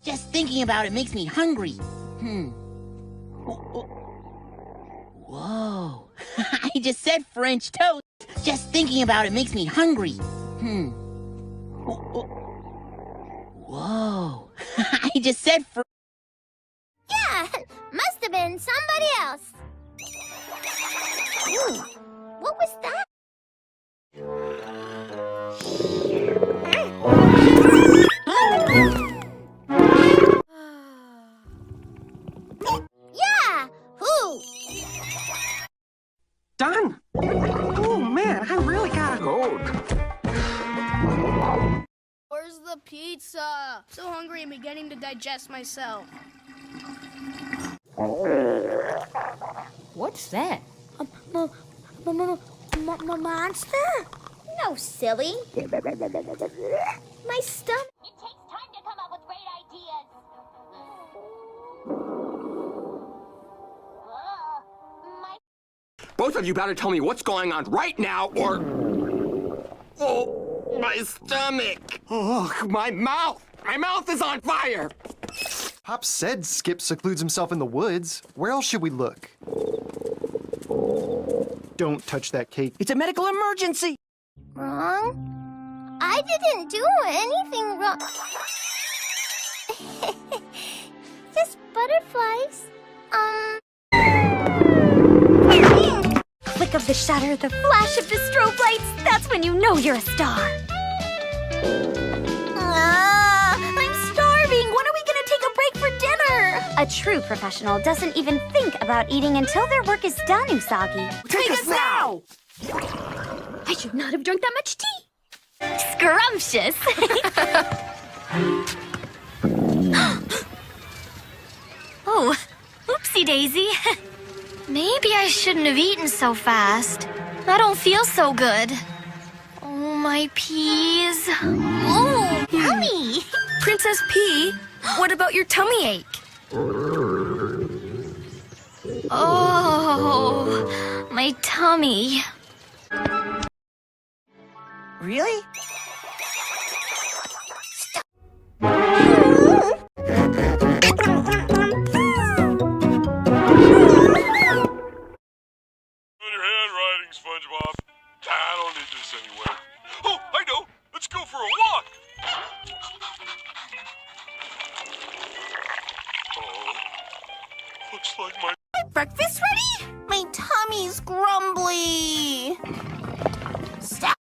Just thinking about it makes me hungry. Whoa. I just said French toast. Just thinking about it makes me hungry. Whoa. I just said Yeah, must have been somebody else. Ooh, what was that? Yeah, who? Done! Oh man, I really gotta go. Where's the pizza? So hungry I'm beginning to digest myself. What's that? Monster? No, silly. My stomach. It takes time to come up with great ideas. Both of you better tell me what's going on right now, or... Oh, my stomach! Oh, my mouth! My mouth is on fire! Pop said Skip secludes himself in the woods. Where else should we look? Don't touch that cake. It's a medical emergency! Wrong? I didn't do anything wrong. Just butterflies. Flick of the shutter, the flash of the strobe lights. That's when you know you're a star. I'm starving. When are we gonna take a break for dinner? A true professional doesn't even think about eating until their work is done, Usagi. Take us now! I should not have drunk that much tea. Scrumptious. Oh, oopsie daisy. Maybe I shouldn't have eaten so fast. I don't feel so good. Oh, my peas. Oh, yummy. Princess P, what about your tummy ache? Oh, my tummy. Really? SpongeBob. I don't need this anyway. Oh, I know. Let's go for a walk. Oh, looks like my Breakfast ready? My tummy's grumbly. Stop.